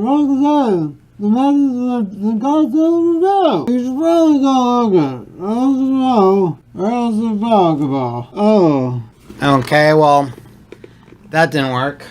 The message the Godzilla review. He's really gonna look at it. I don't know. What else to talk about? Oh. Okay, well, that didn't work.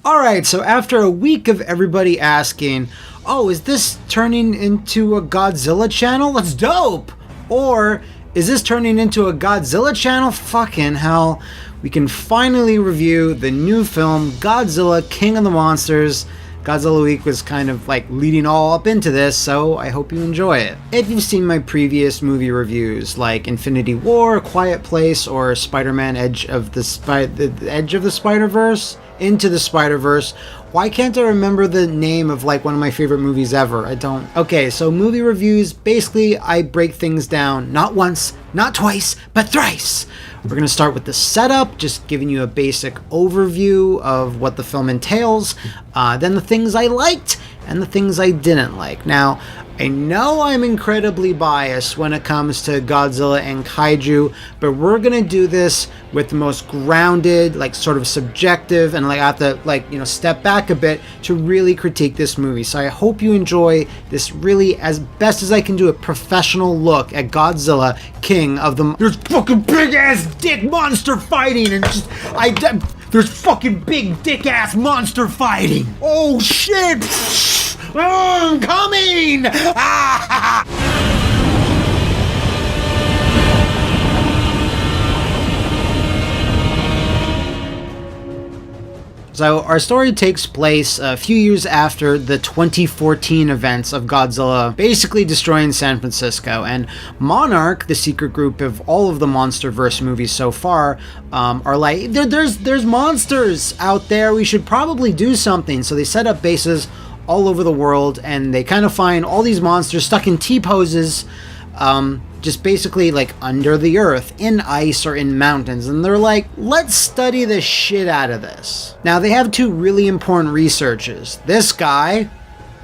Alright, so after a week of everybody asking, oh, is this turning into a Godzilla channel? That's dope! Or, is this turning into a Godzilla channel? Fucking hell. We can finally review the new film, Godzilla, King of the Monsters. Godzilla Week was kind of like leading all up into this, so I hope you enjoy it. If you've seen my previous movie reviews like Infinity War, Quiet Place, or Spider-Man Edge of the Spider-Verse, Into the Spider-Verse, why can't I remember the name of like one of my favorite movies ever? I don't. Okay, so movie reviews, basically I break things down not once, not twice, but thrice. We're going to start with the setup, just giving you a basic overview of what the film entails, then the things I liked and the things I didn't like. Now, I know I'm incredibly biased when it comes to Godzilla and Kaiju, but we're going to do this with the most grounded, like sort of subjective, and like I have to like, step back a bit to really critique this movie. So I hope you enjoy this really, as best as I can do, a professional look at Godzilla, King of the... There's fucking big ass dick monster fighting and there's fucking big dick ass monster fighting. Oh shit! I'm coming! So our story takes place a few years after the 2014 events of Godzilla basically destroying San Francisco, and Monarch, the secret group of all of the MonsterVerse movies so far, are like, there's monsters out there, we should probably do something. So they set up bases all over the world, and they kind of find all these monsters stuck in T-poses, just basically like under the earth, in ice or in mountains, and they're like, let's study the shit out of this. Now they have two really important researchers, this guy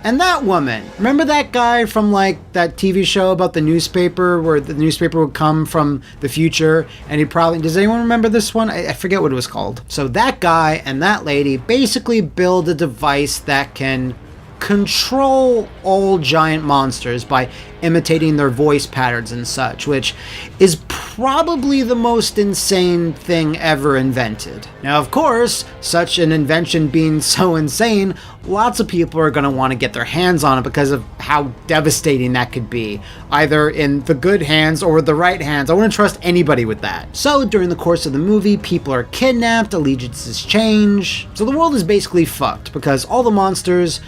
and that woman. Remember that guy from like that TV show about the newspaper, where the newspaper would come from the future, and he probably, does anyone remember this one? I forget what it was called. So that guy and that lady basically build a device that can control all giant monsters by imitating their voice patterns and such, which is probably the most insane thing ever invented. Now, of course, such an invention being so insane, lots of people are going to want to get their hands on it because of how devastating that could be, either in the good hands or the right hands. I wouldn't trust anybody with that. So during the course of the movie, people are kidnapped, allegiances change. So the world is basically fucked because all the monsters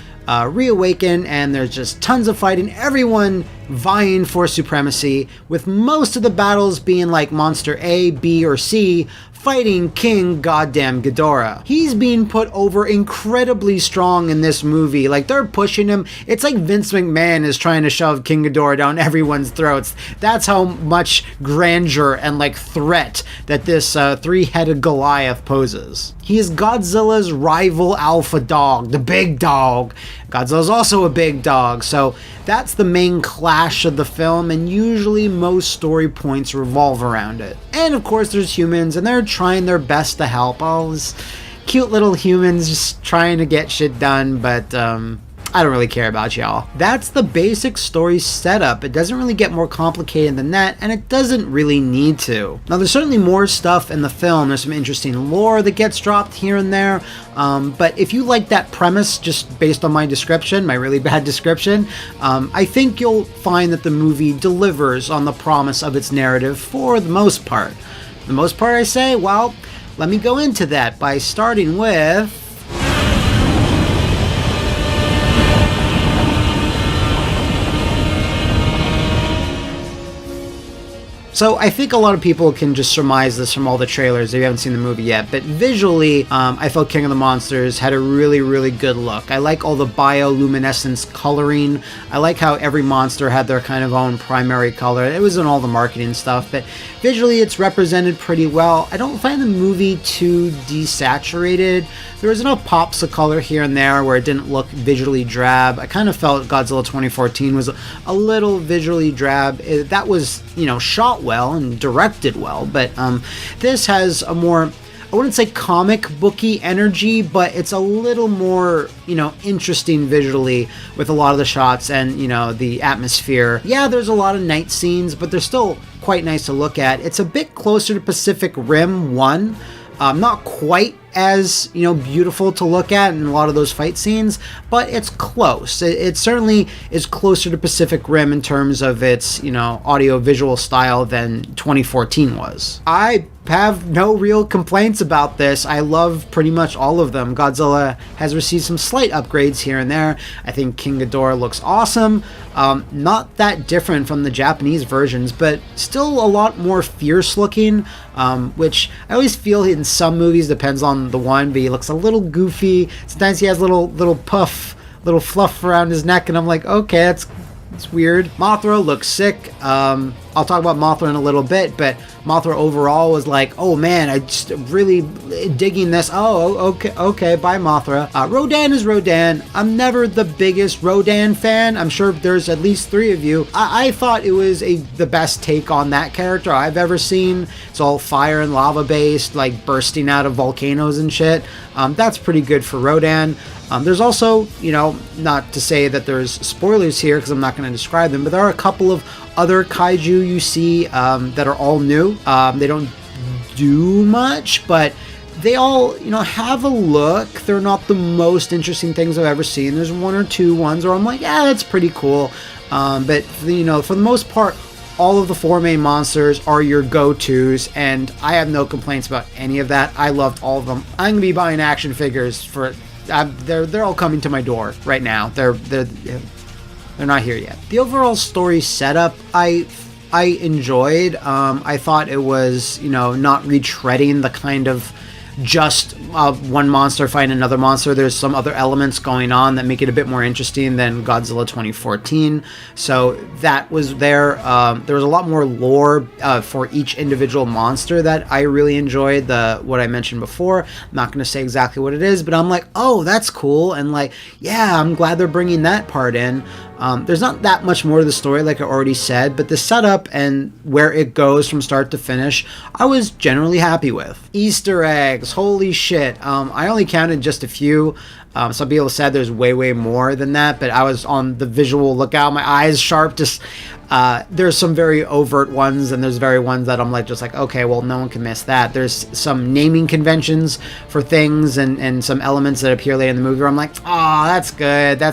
reawaken, and there's just tons of fighting, everyone vying for supremacy, with most of the battles being like Monster A, B, or C fighting King Goddamn Ghidorah. He's being put over incredibly strong in this movie. Like, they're pushing him. It's like Vince McMahon is trying to shove King Ghidorah down everyone's throats. That's how much grandeur and like threat that this three-headed Goliath poses. He is Godzilla's rival alpha dog, the big dog. Godzilla's also a big dog, so that's the main clash of the film, and usually most story points revolve around it. And of course there's humans, and they're trying their best to help. All these cute little humans just trying to get shit done, but I don't really care about y'all. That's the basic story setup. It doesn't really get more complicated than that, and it doesn't really need to. Now, there's certainly more stuff in the film. There's some interesting lore that gets dropped here and there, but if you like that premise, just based on my description, my really bad description, I think you'll find that the movie delivers on the promise of its narrative for the most part. The most part, I say? Well, let me go into that by starting with... So I think a lot of people can just surmise this from all the trailers if you haven't seen the movie yet, but visually, I felt King of the Monsters had a really, really good look. I like all the bioluminescence coloring. I like how every monster had their kind of own primary color. It was in all the marketing stuff, but visually it's represented pretty well. I don't find the movie too desaturated. There was enough pops of color here and there where it didn't look visually drab. I kind of felt Godzilla 2014 was a little visually drab. That was, shot well and directed well, but this has a I wouldn't say comic booky energy, but it's a little more, interesting visually with a lot of the shots and, the atmosphere. Yeah, there's a lot of night scenes, but they're still quite nice to look at. It's a bit closer to Pacific Rim 1. Not quite as, beautiful to look at in a lot of those fight scenes, but it's close. It certainly is closer to Pacific Rim in terms of its, audio-visual style than 2014 was. I have no real complaints about this. I love pretty much all of them. Godzilla has received some slight upgrades here and there. I think King Ghidorah looks awesome. Not that different from the Japanese versions, but still a lot more fierce looking, which I always feel in some movies, depends on the one, but he looks a little goofy. Sometimes he has little fluff around his neck, and I'm like, okay, it's weird. Mothra looks sick. I'll talk about Mothra in a little bit, but Mothra overall was like, oh man, I just really digging this. Oh, okay, bye Mothra. Rodan is Rodan. I'm never the biggest Rodan fan. I'm sure there's at least 3 of you. I thought it was the best take on that character I've ever seen. It's all fire and lava based, like bursting out of volcanoes and shit. That's pretty good for Rodan. There's also, not to say that there's spoilers here because I'm not going to describe them, but there are a couple of other kaiju you see that are all new. They don't do much, but they all, have a look. They're not the most interesting things I've ever seen. There's 1 or 2 ones where I'm like, yeah, that's pretty cool. But, for the most part, all of the 4 main monsters are your go-tos, and I have no complaints about any of that. I loved all of them. I'm going to be buying action figures for... they're all coming to my door right now. They're not here yet. The overall story setup I enjoyed. I thought it was, not retreading the kind of just one monster fighting another monster. There's some other elements going on that make it a bit more interesting than Godzilla 2014. So that was there. There was a lot more lore for each individual monster that I really enjoyed. What I mentioned before. I'm not going to say exactly what it is, but I'm like, oh, that's cool. And like, yeah, I'm glad they're bringing that part in. There's not that much more to the story, like I already said, but the setup and where it goes from start to finish, I was generally happy with. Easter eggs, holy shit. I only counted just a few. Some people said there's way more than that, but I was on the visual lookout, my eyes sharp. Just there's some very overt ones, and there's very ones that I'm like, just like, okay, well, no one can miss that. There's some naming conventions for things and some elements that appear later in the movie where I'm like, oh, that's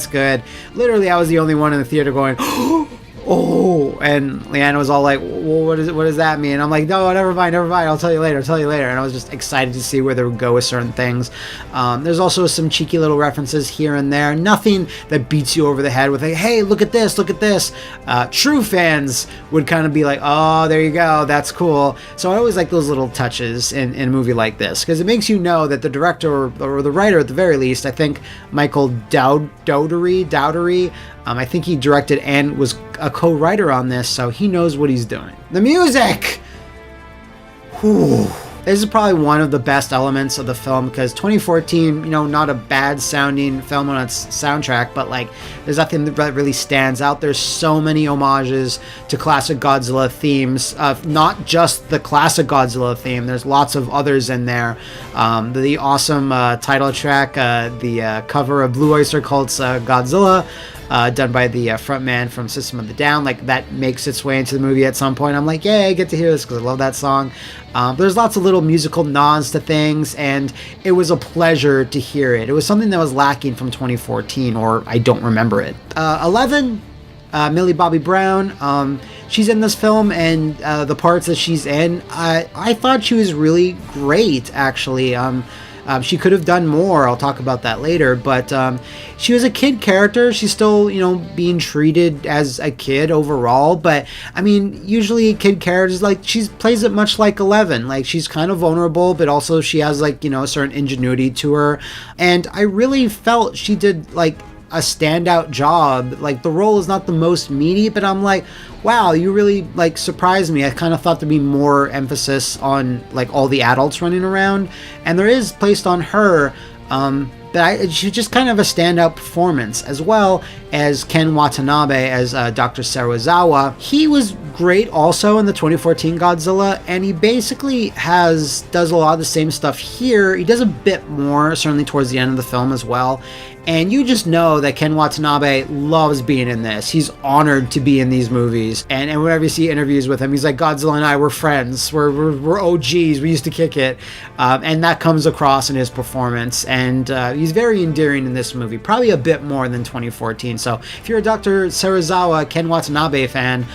good. Literally, I was the only one in the theater going, oh, and Leanna was all like, well, what does that mean? And I'm like, no, never mind, I'll tell you later. And I was just excited to see where they would go with certain things. There's also some cheeky little references here and there. Nothing that beats you over the head with like, hey, look at this. True fans would kind of be like, oh, there you go, that's cool. So I always like those little touches in a movie like this, because it makes you know that the director or the writer at the very least, I think Michael Dowdery, I think he directed and was a co-writer on this, so he knows what he's doing. The music! Whew. This is probably one of the best elements of the film, because 2014, not a bad sounding film on its soundtrack, but like, there's nothing that really stands out. There's so many homages to classic Godzilla themes, not just the classic Godzilla theme. There's lots of others in there. The awesome title track, the cover of Blue Oyster Cult's Godzilla, done by the frontman from System of a Down, like that makes its way into the movie at some point. I'm like, yay, I get to hear this because I love that song. There's lots of little musical nods to things, and it was a pleasure to hear it. It was something that was lacking from 2014, or I don't remember it. 11, Millie Bobby Brown. She's in this film, and the parts that she's in, I thought she was really great, actually. She could have done more. I'll talk about that later. But she was a kid character. She's still, being treated as a kid overall. But, I mean, usually kid characters, like, she plays it much like 11. Like, she's kind of vulnerable, but also she has, like, a certain ingenuity to her. And I really felt she did, like, a standout job. Like, the role is not the most meaty, but I'm like, wow, you really like surprised me. I kind of thought there'd be more emphasis on like all the adults running around, and there is placed on her. but it's just kind of a standout performance, as well as Ken Watanabe as Dr. Serizawa. He was great also in the 2014 Godzilla, and he basically does a lot of the same stuff here. He does a bit more, certainly towards the end of the film as well. And you just know that Ken Watanabe loves being in this. He's honored to be in these movies. And whenever you see interviews with him, he's like, Godzilla and I were friends. We're OGs. We used to kick it. And that comes across in his performance. And he's very endearing in this movie, probably a bit more than 2014. So if you're a Dr. Serizawa, Ken Watanabe fan,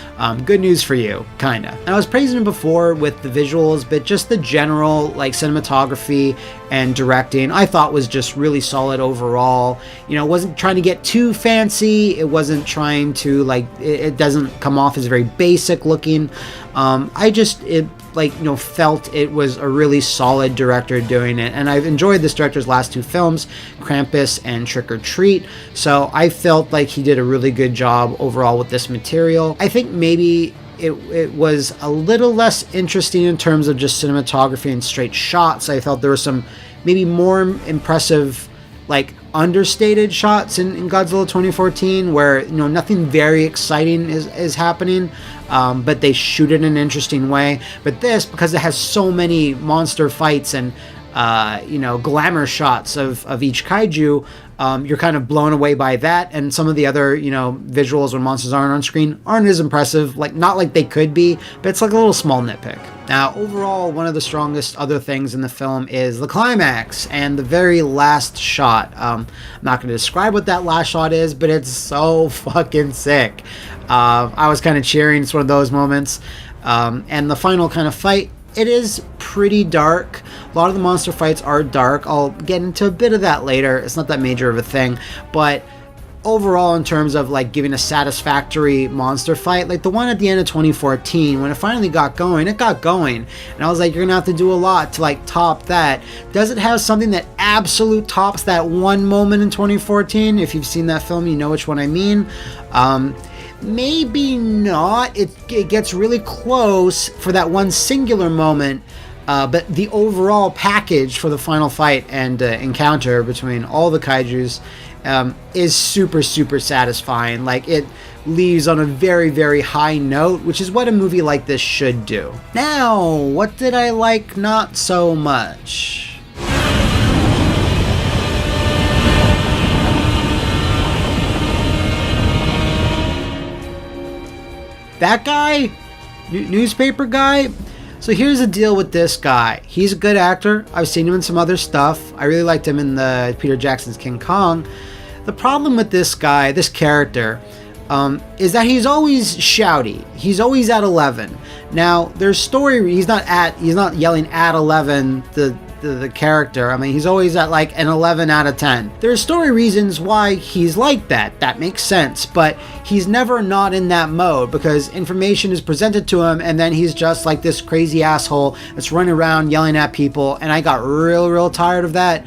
good news for you, kinda. And I was praising him before with the visuals, but just the general cinematography and directing I thought was just really solid overall. It wasn't trying to get too fancy. It wasn't trying to it doesn't come off as very basic looking. Felt it was a really solid director doing it, and I've enjoyed this director's last 2 films, Krampus and Trick or Treat, so I felt like he did a really good job overall with this material. I think maybe it was a little less interesting in terms of just cinematography and straight shots. I felt there were some maybe more impressive understated shots in Godzilla 2014 where nothing very exciting is happening, but they shoot it in an interesting way. But this, because it has so many monster fights and glamour shots of each kaiju, you're kind of blown away by that, and some of the other visuals when monsters aren't on screen aren't as impressive, not like they could be, but it's like a little small nitpick. Now overall, one of the strongest other things in the film is the climax and the very last shot. I'm not going to describe what that last shot is, but it's so fucking sick. I was kind of cheering. It's one of those moments. And the final kind of fight, it is pretty dark. A lot of the monster fights are dark. I'll get into a bit of that later. It's not that major of a thing, but overall, in terms of giving a satisfactory monster fight, the one at the end of 2014, when it finally got going, and I was like, you're gonna have to do a lot to top that. Does it have something that absolute tops that one moment in 2014? If you've seen that film, you know which one I mean. Maybe not. It gets really close for that one singular moment, but the overall package for the final fight and encounter between all the kaijus is super, super satisfying. It leaves on a very, very high note, which is what a movie like this should do. Now, what did I like not so much? That guy? Newspaper guy? So here's the deal with this guy. He's a good actor. I've seen him in some other stuff. I really liked him in the Peter Jackson's King Kong. The problem with this guy, this character, is that he's always shouty. He's always at 11. Now, there's story. He's not yelling at 11. The character. I mean, he's always at an 11 out of 10. There's story reasons why he's like that. That makes sense, but he's never not in that mode because information is presented to him and then he's just this crazy asshole that's running around yelling at people, and I got real tired of that.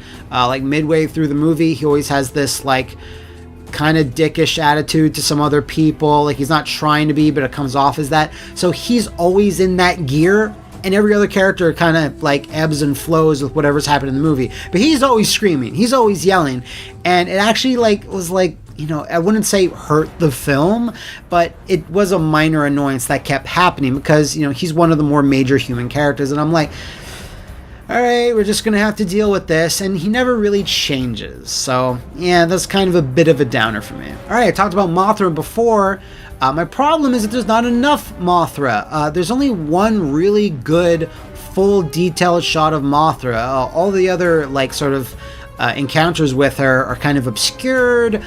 Midway through the movie, he always has this kind of dickish attitude to some other people. He's not trying to be, but it comes off as that. So he's always in that gear. And every other character kind of ebbs and flows with whatever's happening in the movie. But he's always screaming. He's always yelling. And it actually was I wouldn't say hurt the film, but it was a minor annoyance that kept happening because, he's one of the more major human characters. And I'm like, all right, we're just going to have to deal with this. And he never really changes. So, yeah, that's kind of a bit of a downer for me. All right, I talked about Mothra before. My problem is that there's not enough Mothra. There's only one really good, full, detailed shot of Mothra. All the other, encounters with her are kind of obscured,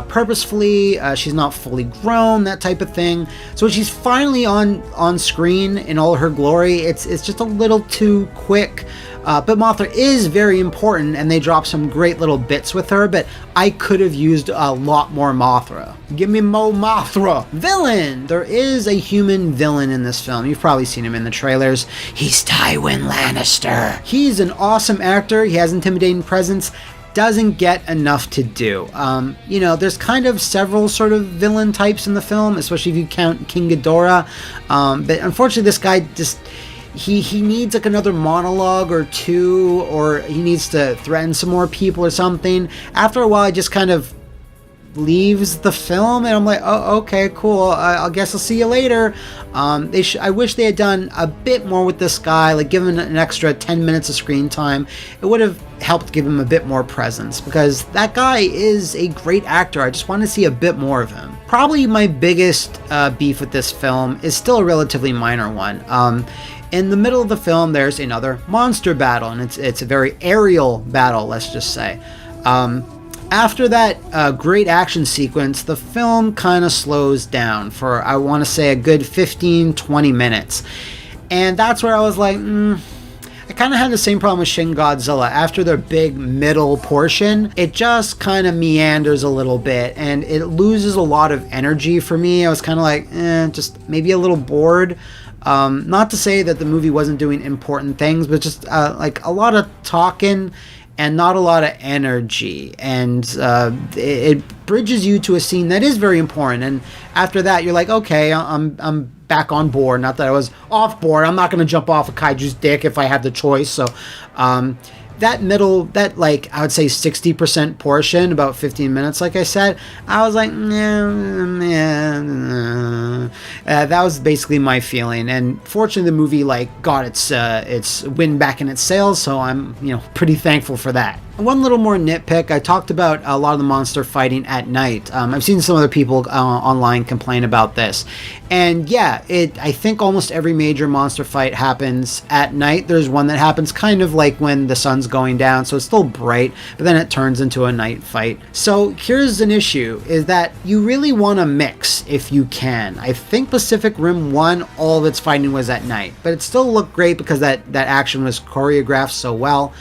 purposefully. She's not fully grown, that type of thing. So when she's finally on screen in all her glory, it's just a little too quick. But Mothra is very important, and they drop some great little bits with her, but I could have used a lot more Mothra. Give me more Mothra! Villain! There is a human villain in this film. You've probably seen him in the trailers. He's Tywin Lannister. He's an awesome actor. He has intimidating presence. Doesn't get enough to do. There's kind of several sort of villain types in the film, especially if you count King Ghidorah. But unfortunately, this guy just... he needs like another monologue or two, or he needs to threaten some more people or something. After a while, I just kind of leaves the film, and I'm like, oh, okay, cool. I guess I'll see you later. I wish they had done a bit more with this guy, like give him an extra 10 minutes of screen time. It would have helped give him a bit more presence, because that guy is a great actor. I just want to see a bit more of him. Probably my biggest beef with this film is still a relatively minor one. In the middle of the film, there's another monster battle, and it's a very aerial battle, let's just say. After that great action sequence, the film kind of slows down for, I want to say, a good 15-20 minutes. And that's where I was like, I kind of had the same problem with Shin Godzilla. After the big middle portion, it just kind of meanders a little bit, and it loses a lot of energy for me. I was kind of like, just maybe a little bored. Not to say that the movie wasn't doing important things, but just like a lot of talking and not a lot of energy, and it bridges you to a scene that is very important, and after that you're like, okay, I'm back on board. Not that I was off board. I'm not going to jump off a kaiju's dick if I had the choice. So that middle, that like I would say 60% portion, about 15 minutes, like I said, I was like, that was basically my feeling. And fortunately, the movie like got its wind back in its sails, so I'm pretty thankful for that. One little more nitpick, I talked about a lot of the monster fighting at night. I've seen some other people online complain about this. And yeah, I think almost every major monster fight happens at night. There's one that happens kind of like when the sun's going down, so it's still bright, but then it turns into a night fight. So here's an issue, is that you really want to mix if you can. I think Pacific Rim 1, all of its fighting was at night, but it still looked great because that action was choreographed so well.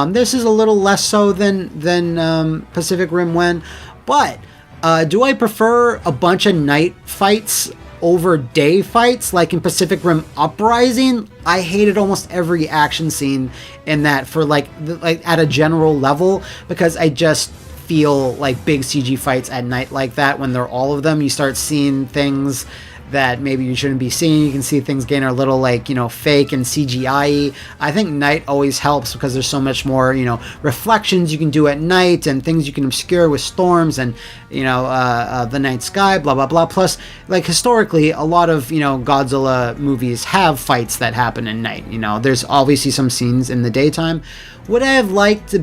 This is a little less so than Pacific Rim 1, but do I prefer a bunch of night fights over day fights like in Pacific Rim Uprising? I hated almost every action scene in that for like at a general level, because I just feel like big CG fights at night like that, when they're all of them, you start seeing things that maybe you shouldn't be seeing. You can see things getting a little like, fake and CGI-y. I think night always helps because there's so much more, reflections you can do at night and things you can obscure with storms and, the night sky, blah, blah, blah. Plus, like historically, a lot of, Godzilla movies have fights that happen at night. There's obviously some scenes in the daytime. Would I have liked to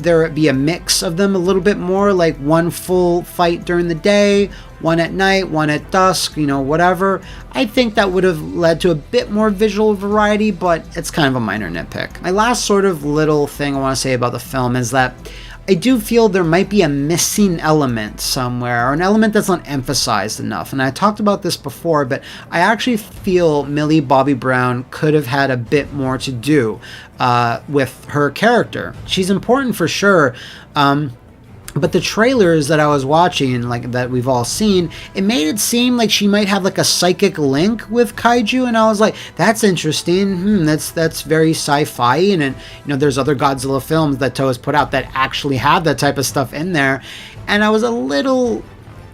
there be a mix of them a little bit more, like one full fight during the day, one at night, one at dusk, whatever? I think that would have led to a bit more visual variety, but it's kind of a minor nitpick. My last sort of little thing I want to say about the film is that I do feel there might be a missing element somewhere, or an element that's not emphasized enough. And I talked about this before, but I actually feel Millie Bobby Brown could have had a bit more to do with her character. She's important for sure, but the trailers that I was watching, like that we've all seen, it made it seem like she might have like a psychic link with kaiju, and I was like, that's interesting. That's very sci-fi, and there's other Godzilla films that Toho has put out that actually have that type of stuff in there, and I was a little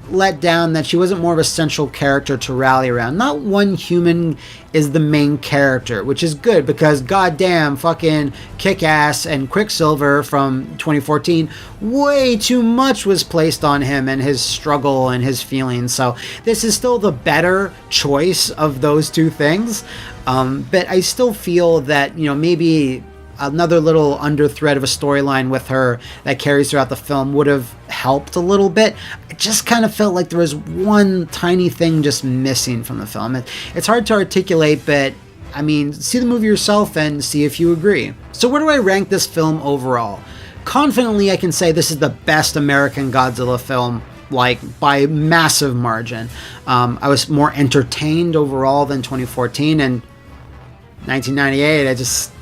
let down that she wasn't more of a central character to rally around. Not one human is the main character, which is good, because goddamn fucking Kick-Ass and Quicksilver from 2014, way too much was placed on him and his struggle and his feelings. So this is still the better choice of those two things, but I still feel that maybe another little underthread of a storyline with her that carries throughout the film would have helped a little bit. It just kind of felt like there was one tiny thing just missing from the film. It's hard to articulate, but I mean, see the movie yourself and see if you agree. So where do I rank this film overall? Confidently, I can say this is the best American Godzilla film, like by massive margin. I was more entertained overall than 2014, and 1998, I just...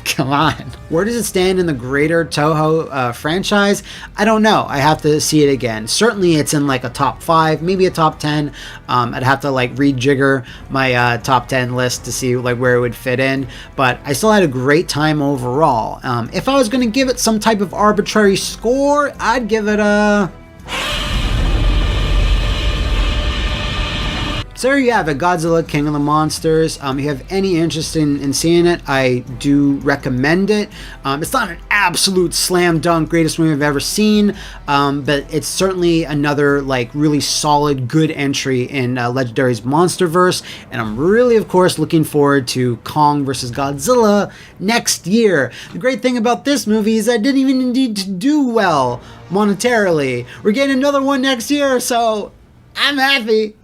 Come on. Where does it stand in the greater Toho franchise? I don't know. I have to see it again. Certainly it's in like a top 5, maybe a top 10. I'd have to like rejigger my top 10 list to see like where it would fit in. But I still had a great time overall. If I was going to give it some type of arbitrary score, I'd give it a So there you have it, Godzilla, King of the Monsters. If you have any interest in seeing it, I do recommend it. It's not an absolute slam dunk greatest movie I've ever seen, but it's certainly another like really solid, good entry in Legendary's MonsterVerse, and I'm really, of course, looking forward to Kong vs. Godzilla next year. The great thing about this movie is that it didn't even need to do well monetarily. We're getting another one next year, so I'm happy.